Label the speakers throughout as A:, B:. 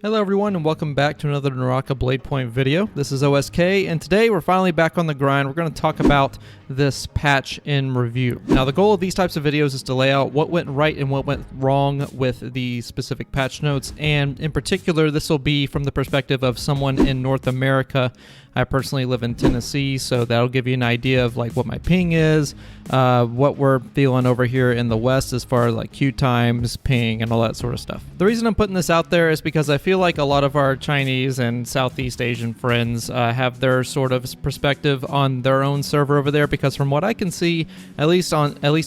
A: Hello everyone and welcome back to another Naraka Bladepoint video. This is OSK and today we're finally back on the grind. We're going to talk about this patch in review. Now the goal of these types of videos is to lay out what went right and what went wrong with the specific patch notes, and in particular this will be from the perspective of someone in North America. I personally live in Tennessee, so that'll give you an idea of like what my ping is, what we're feeling over here in the West as far as like queue times, ping, and all that sort of stuff. The reason I'm putting this out there is because I feel like a lot of our Chinese and Southeast Asian friends have their sort of perspective on their own server over there, because from what I can see, at least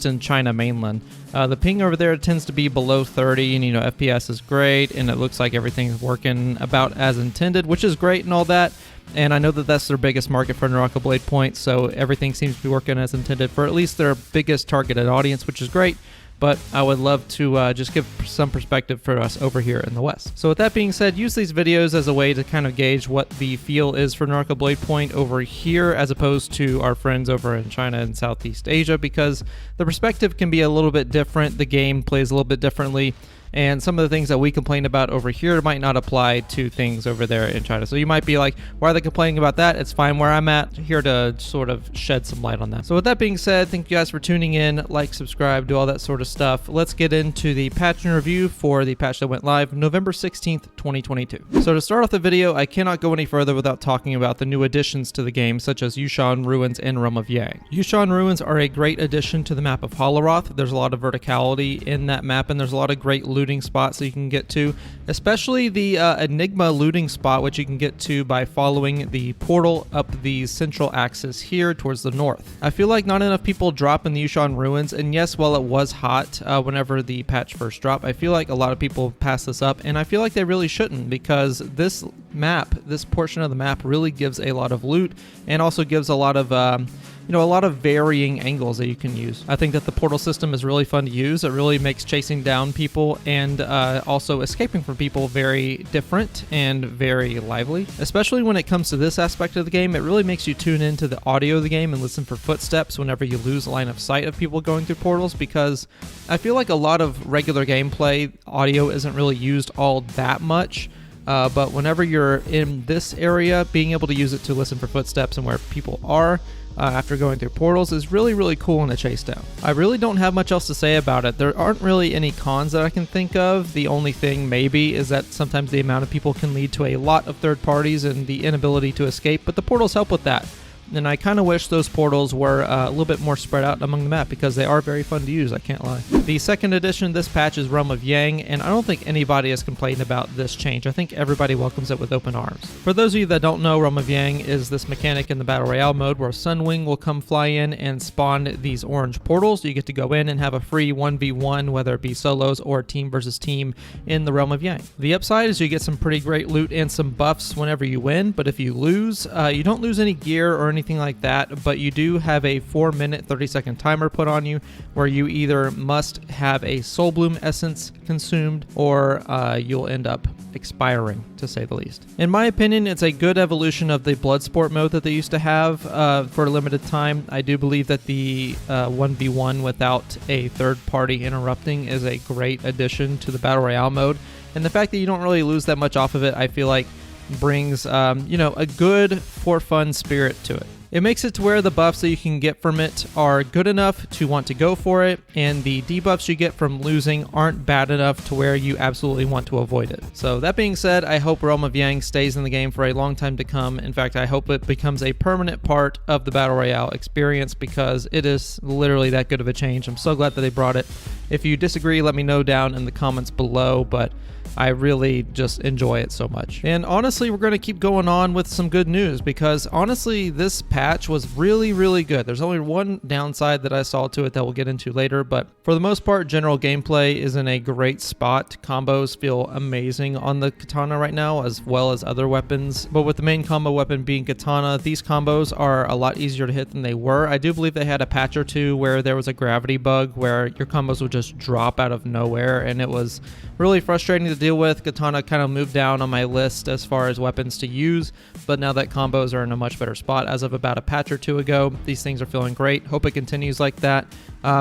A: in China mainland, the ping over there tends to be below 30, and FPS is great, and it looks like everything's working about as intended, which is great and all that. And I know that that's their biggest market for Naraka Bladepoint, so everything seems to be working as intended for at least their biggest targeted audience, which is great. But I would love to just give some perspective for us over here in the West. So with that being said, use these videos as a way to kind of gauge what the feel is for Naraka Bladepoint over here as opposed to our friends over in China and Southeast Asia, because the perspective can be a little bit different. The game plays a little bit differently. And some of the things that we complain about over here might not apply to things over there in China. So you might be like, why are they complaining about that? It's fine where I'm at. Here to sort of shed some light on that. So with that being said, thank you guys for tuning in. Like, subscribe, do all that sort of stuff. Let's get into the patch and review for the patch that went live November 16th, 2022. So to start off the video, I cannot go any further without talking about the new additions to the game, such as Yushan Ruins and Realm of Yang. Yushan Ruins are a great addition to the map of Holoroth. There's a lot of verticality in that map, and there's a lot of great looting spots that you can get to, especially the Enigma looting spot, which you can get to by following the portal up the central axis here towards the north. I feel like not enough people drop in the Yushan Ruins, and yes, while it was hot whenever the patch first dropped, I feel like a lot of people pass this up, and I feel like they really shouldn't, because this map, this portion of the map really gives a lot of loot and also gives a lot of a lot of varying angles that you can use. I think that the portal system is really fun to use. It really makes chasing down people and also escaping from people very different and very lively. Especially when it comes to this aspect of the game, it really makes you tune into the audio of the game and listen for footsteps whenever you lose line of sight of people going through portals, because I feel like a lot of regular gameplay audio isn't really used all that much. But whenever you're in this area, being able to use it to listen for footsteps and where people are after going through portals is really, really cool in a chase down. I really don't have much else to say about it. There aren't really any cons that I can think of. The only thing maybe is that sometimes the amount of people can lead to a lot of third parties and the inability to escape, but the portals help with that. And I kind of wish those portals were a little bit more spread out among the map, because they are very fun to use, I can't lie. The second addition of this patch is Realm of Yang, and I don't think anybody has complained about this change. I think everybody welcomes it with open arms. For those of you that don't know, Realm of Yang is this mechanic in the Battle Royale mode where Sunwing will come fly in and spawn these orange portals. You get to go in and have a free 1v1, whether it be solos or team versus team in the Realm of Yang. The upside is you get some pretty great loot and some buffs whenever you win, but if you lose, you don't lose any gear or anything like that, but you do have a 4-minute 30-second timer put on you where you either must have a soul bloom essence consumed or you'll end up expiring, to say the least. In my opinion, it's a good evolution of the Bloodsport mode that they used to have for a limited time. I do believe that the 1v1 without a third party interrupting is a great addition to the Battle Royale mode, and the fact that you don't really lose that much off of it, I feel like brings a good for fun spirit to it. It makes it to where the buffs that you can get from it are good enough to want to go for it, and the debuffs you get from losing aren't bad enough to where you absolutely want to avoid it. So that being said, I hope Realm of Yang stays in the game for a long time to come. In fact, I hope it becomes a permanent part of the Battle Royale experience, because it is literally that good of a change. I'm so glad that they brought it. If you disagree, let me know down in the comments below, but I really just enjoy it so much. And honestly, we're going to keep going on with some good news, because honestly, this patch was really, really good. There's only one downside that I saw to it that we'll get into later, but for the most part, general gameplay is in a great spot. Combos feel amazing on the katana right now, as well as other weapons. But with the main combo weapon being katana, these combos are a lot easier to hit than they were. I do believe they had a patch or two where there was a gravity bug where your combos would just drop out of nowhere, and it was really frustrating to deal with. Katana kind of moved down on my list as far as weapons to use, but now that combos are in a much better spot as of about a patch or two ago, these things are feeling great. Hope it continues like that.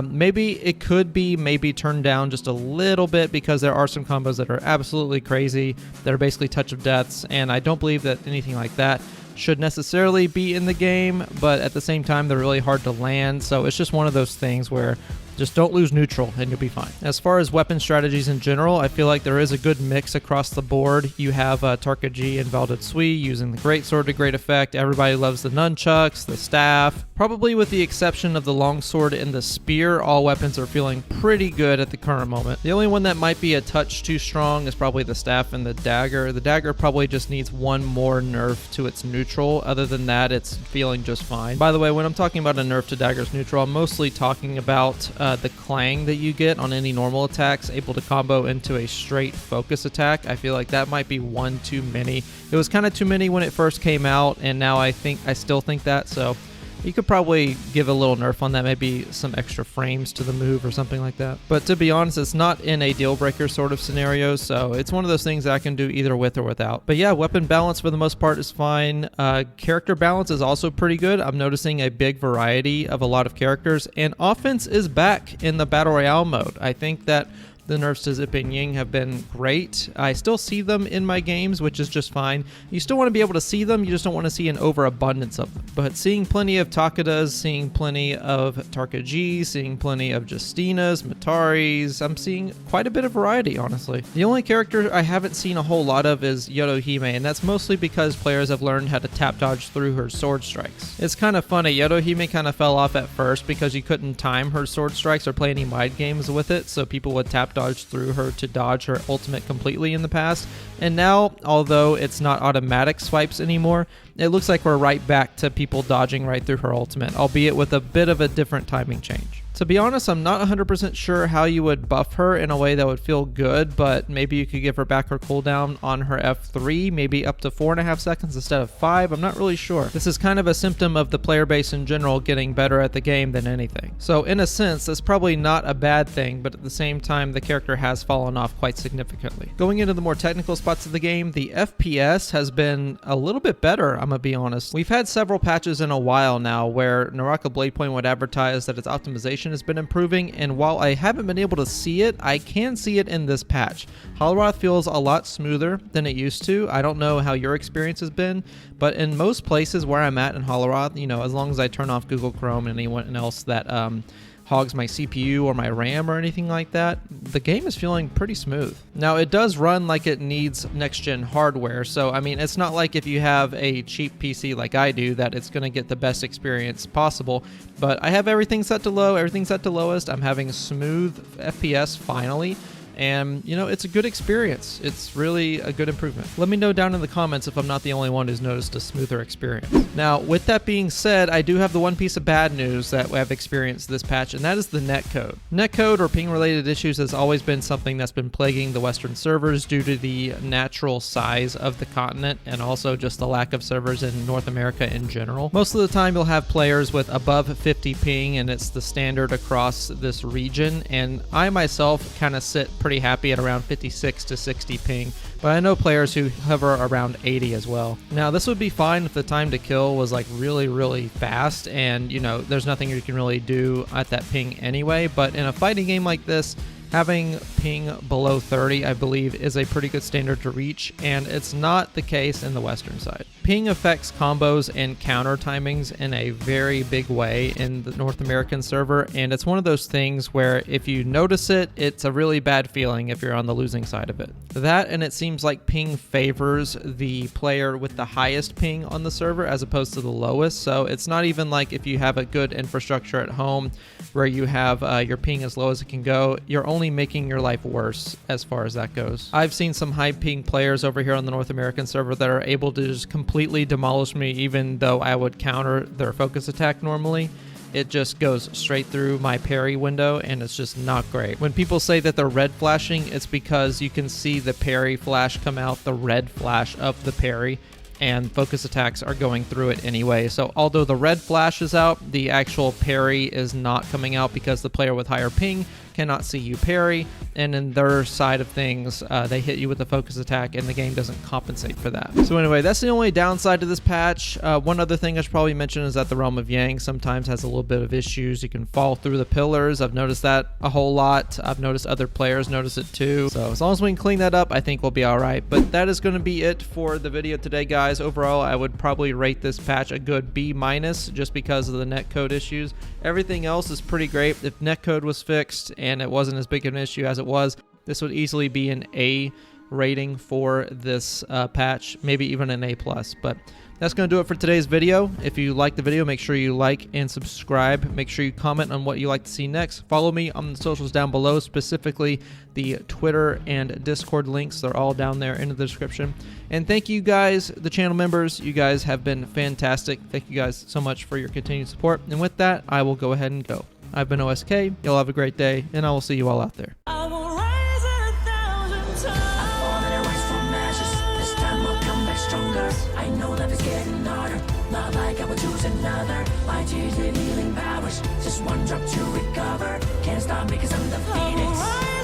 A: Maybe it could be turned down just a little bit because there are some combos that are absolutely crazy, that are basically touch of deaths, and I don't believe that anything like that should necessarily be in the game, but at the same time they're really hard to land, so it's just one of those things where just don't lose neutral and you'll be fine. As far as weapon strategies in general, I feel like there is a good mix across the board. You have Tarkaji and Valdatsui using the greatsword to great effect. Everybody loves the nunchucks, the staff. Probably with the exception of the longsword and the spear, all weapons are feeling pretty good at the current moment. The only one that might be a touch too strong is probably the staff and the dagger. The dagger probably just needs one more nerf to its neutral. Other than that, it's feeling just fine. By the way, when I'm talking about a nerf to dagger's neutral, I'm mostly talking about the clang that you get on any normal attacks, able to combo into a straight focus attack. I feel like that might be one too many. It was kind of too many when it first came out, and now I still think that, so you could probably give a little nerf on that, maybe some extra frames to the move or something like that. But to be honest, it's not in a deal breaker sort of scenario, so it's one of those things that I can do either with or without. But yeah, weapon balance for the most part is fine. Character balance is also pretty good. I'm noticing a big variety of a lot of characters, and offense is back in the Battle Royale mode. I think that the nerfs to Zip and Ying have been great. I still see them in my games, which is just fine. You still want to be able to see them, you just don't want to see an overabundance of them. But seeing plenty of Takadas, seeing plenty of Tarkaji, seeing plenty of Justinas, Mataris, I'm seeing quite a bit of variety, honestly. The only character I haven't seen a whole lot of is Yoto Hime, and that's mostly because players have learned how to tap dodge through her sword strikes. It's kind of funny, Yoto Hime kind of fell off at first because you couldn't time her sword strikes or play any mind games with it, so people would tap dodge through her to dodge her ultimate completely in the past. And now, although it's not automatic swipes anymore, it looks like we're right back to people dodging right through her ultimate, albeit with a bit of a different timing change. To be honest, I'm not 100% sure how you would buff her in a way that would feel good, but maybe you could give her back her cooldown on her F3, maybe up to 4.5 seconds instead of 5. I'm not really sure. This is kind of a symptom of the player base in general getting better at the game than anything. So in a sense, that's probably not a bad thing, but at the same time, the character has fallen off quite significantly. Going into the more technical spots of the game, the FPS has been a little bit better, I'm gonna be honest. We've had several patches in a while now where Naraka Bladepoint would advertise that its optimization has been improving, and while I haven't been able to see it, I can see it in this patch. Holoroth feels a lot smoother than it used to. I don't know how your experience has been, but in most places where I'm at in Holoroth, you know, as long as I turn off Google Chrome and anyone else that hogs my CPU or my RAM or anything like that, the game is feeling pretty smooth. Now, it does run like it needs next-gen hardware, so I mean, it's not like if you have a cheap PC like I do that it's going to get the best experience possible, but I have everything set to low, everything set to lowest. I'm having smooth FPS finally. And, you know, it's a good experience. It's really a good improvement. Let me know down in the comments if I'm not the only one who's noticed a smoother experience. Now, with that being said, I do have the one piece of bad news that I've experienced this patch, and that is the netcode. Netcode or ping-related issues has always been something that's been plaguing the Western servers due to the natural size of the continent and also just the lack of servers in North America in general. Most of the time, you'll have players with above 50 ping, and it's the standard across this region, and I myself kind of sit pretty happy at around 56 to 60 ping, but I know players who hover around 80 as well. Now, this would be fine if the time to kill was like really fast and, you know, there's nothing you can really do at that ping anyway, but in a fighting game like this, having ping below 30, I believe, is a pretty good standard to reach, and it's not the case in the Western side. Ping affects combos and counter timings in a very big way in the North American server, and it's one of those things where if you notice it, it's a really bad feeling if you're on the losing side of it. That, and it seems like ping favors the player with the highest ping on the server as opposed to the lowest, so it's not even like if you have a good infrastructure at home where you have your ping as low as it can go, you're only making your life worse as far as that goes. I've seen some high ping players over here on the North American server that are able to just completely demolish me even though I would counter their focus attack normally. It just goes straight through my parry window and it's just not great. When people say that they're red flashing, it's because you can see the parry flash come out, the red flash of the parry, and focus attacks are going through it anyway. So although the red flash is out, the actual parry is not coming out because the player with higher ping cannot see you parry, and in their side of things, they hit you with a focus attack and the game doesn't compensate for that. So anyway, that's the only downside to this patch. One other thing I should probably mention is that the Realm of Yang sometimes has a little bit of issues. You can fall through the pillars. I've noticed that a whole lot. I've noticed other players notice it too. So as long as we can clean that up, I think we'll be all right. But that is going to be it for the video today, guys. Overall, I would probably rate this patch a good B- just because of the netcode issues. Everything else is pretty great. If netcode was fixed and it wasn't as big of an issue as it was, this would easily be an A rating for this patch, maybe even an A+. But that's going to do it for today's video. If you like the video, make sure you like and subscribe. Make sure you comment on what you like to see next. Follow me on the socials down below, specifically the Twitter and Discord links. They're all down there in the description. And thank you guys, the channel members. You guys have been fantastic. Thank you guys so much for your continued support. And with that, I will go ahead and go. I've been OSK. Y'all have a great day, and I will see you all out there.
B: I know life is getting harder. Not like I would choose another. My tears with healing powers. Just one drop to recover. Can't stop me cause I'm the phoenix.